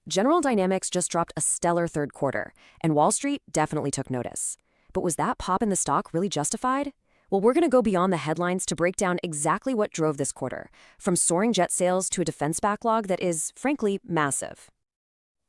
General Dynamics just dropped a stellar third quarter, and Wall Street definitely took notice. But was that pop in the stock really justified? Well, we're going to go beyond the headlines to break down exactly what drove this quarter, from soaring jet sales to a defense backlog that is, frankly, massive.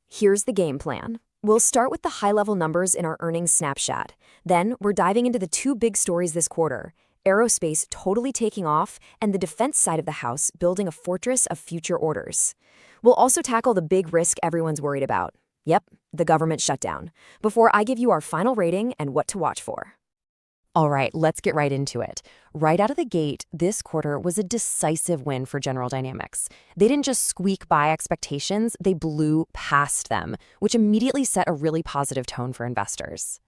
Here's the game plan. We'll start with the high-level numbers in our earnings snapshot. Then, we're diving into the two big stories this quarter: Aerospace totally taking off, and the defense side of the house building a fortress of future orders. We'll also tackle the big risk everyone's worried about. Yep, the government shutdown, before I give you our final rating and what to watch for. All right, let's get right into it. Right out of the gate, this quarter was a decisive win for General Dynamics. They didn't just squeak by expectations, they blew past them, which immediately set a really positive tone for investors.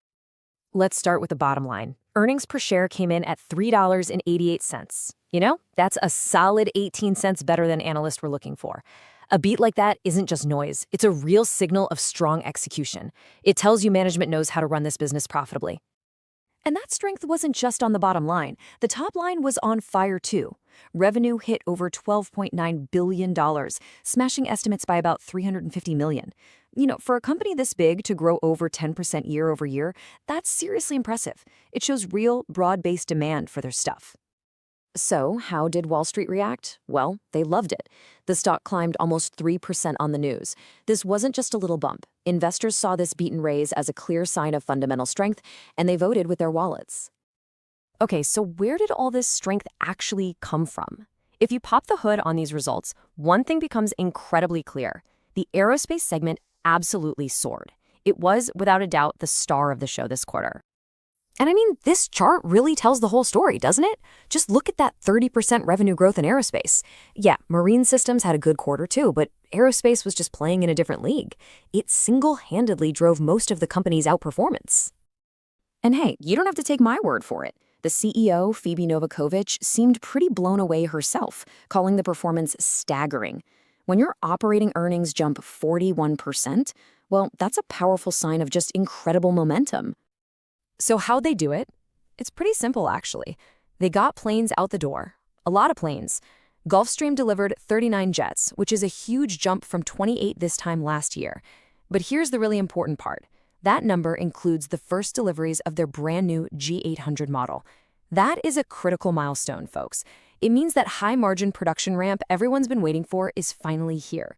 Let's start with the bottom line. Earnings per share came in at $3.88. You know, that's a solid 18 cents better than analysts were looking for. A beat like that isn't just noise, it's a real signal of strong execution. It tells you management knows how to run this business profitably. And that strength wasn't just on the bottom line. The top line was on fire too. Revenue hit over $12.9 billion, smashing estimates by about $350 million. You know, for a company this big to grow over 10% year over year, that's seriously impressive. It shows real, broad-based demand for their stuff. So, how did Wall Street react? Well, they loved it. The stock climbed almost 3% on the news. This wasn't just a little bump. Investors saw this beat and raise as a clear sign of fundamental strength, and they voted with their wallets. Okay, so where did all this strength actually come from? If you pop the hood on these results, one thing becomes incredibly clear. The aerospace segment absolutely soared. It was, without a doubt, the star of the show this quarter. And I mean, this chart really tells the whole story, doesn't it? Just look at that 30% revenue growth in aerospace. Yeah, marine systems had a good quarter too, but aerospace was just playing in a different league. It single-handedly drove most of the company's outperformance. And hey, you don't have to take my word for it. The CEO, Phoebe Novakovic, seemed pretty blown away herself, calling the performance staggering. When your operating earnings jump 41%, well, that's a powerful sign of just incredible momentum. So how'd they do it? It's pretty simple, actually. They got planes out the door. A lot of planes. Gulfstream delivered 39 jets, which is a huge jump from 28 this time last year. But here's the really important part. That number includes the first deliveries of their brand new G800 model. That is a critical milestone, folks. It means that high-margin production ramp everyone's been waiting for is finally here.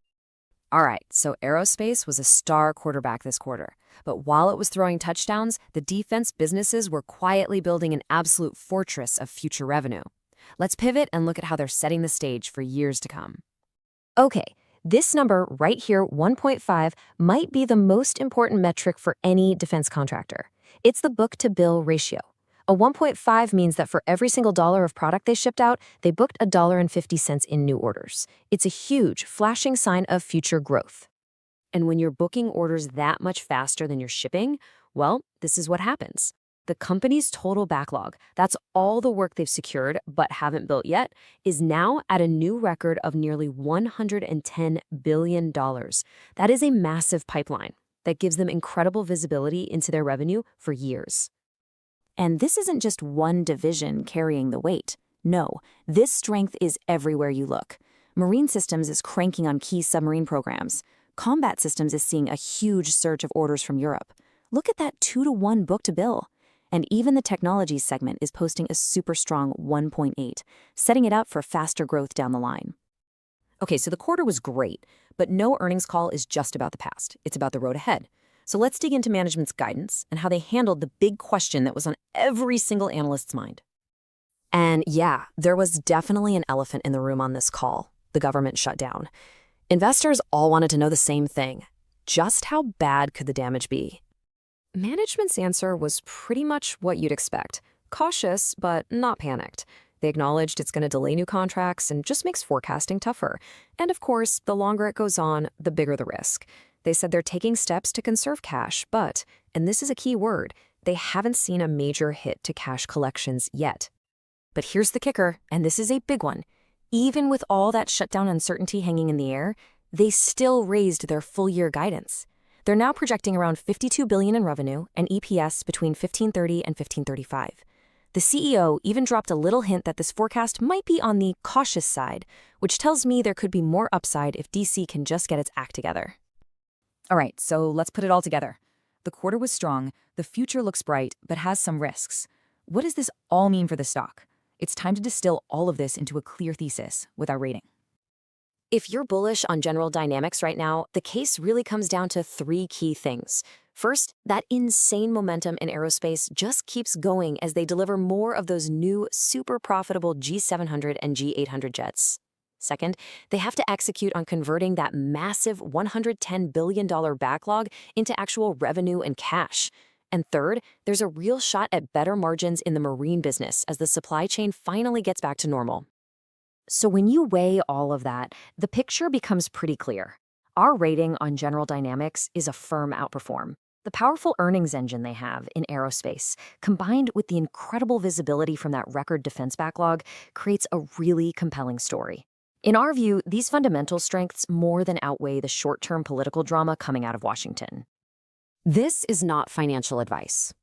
All right, so aerospace was a star quarterback this quarter. But while it was throwing touchdowns, the defense businesses were quietly building an absolute fortress of future revenue. Let's pivot and look at how they're setting the stage for years to come. Okay, this number right here, 1.5, might be the most important metric for any defense contractor. It's the book-to-bill ratio. A 1.5 means that for every single dollar of product they shipped out, they booked $1.50 in new orders. It's a huge, flashing sign of future growth. And when you're booking orders that much faster than you're shipping, well, this is what happens. The company's total backlog, that's all the work they've secured but haven't built yet, is now at a new record of nearly $110 billion. That is a massive pipeline that gives them incredible visibility into their revenue for years. And this isn't just one division carrying the weight. No, this strength is everywhere you look. Marine Systems is cranking on key submarine programs. Combat Systems is seeing a huge surge of orders from Europe. Look at that 2-to-1 book-to-bill. And even the technologies segment is posting a super strong 1.8, setting it up for faster growth down the line. Okay, so the quarter was great, but no earnings call is just about the past. It's about the road ahead. So let's dig into management's guidance and how they handled the big question that was on every single analyst's mind. And yeah, there was definitely an elephant in the room on this call: the government shutdown. Investors all wanted to know the same thing. Just how bad could the damage be? Management's answer was pretty much what you'd expect. Cautious, but not panicked. They acknowledged it's going to delay new contracts and just makes forecasting tougher. And of course, the longer it goes on, the bigger the risk. They said they're taking steps to conserve cash, but, and this is a key word, they haven't seen a major hit to cash collections yet. But here's the kicker, and this is a big one. Even with all that shutdown uncertainty hanging in the air, they still raised their full-year guidance. They're now projecting around $52 billion in revenue and EPS between $15.30 and $15.35. The CEO even dropped a little hint that this forecast might be on the cautious side, which tells me there could be more upside if DC can just get its act together. All right, so let's put it all together. The quarter was strong, the future looks bright, but has some risks. What does this all mean for the stock? It's time to distill all of this into a clear thesis with our rating. If you're bullish on General Dynamics right now, the case really comes down to three key things. First, that insane momentum in aerospace just keeps going as they deliver more of those new, super profitable G700 and G800 jets. Second, they have to execute on converting that massive $110 billion backlog into actual revenue and cash. And third, there's a real shot at better margins in the marine business as the supply chain finally gets back to normal. So when you weigh all of that, the picture becomes pretty clear. Our rating on General Dynamics is a firm outperform. The powerful earnings engine they have in aerospace, combined with the incredible visibility from that record defense backlog, creates a really compelling story. In our view, these fundamental strengths more than outweigh the short-term political drama coming out of Washington. This is not financial advice.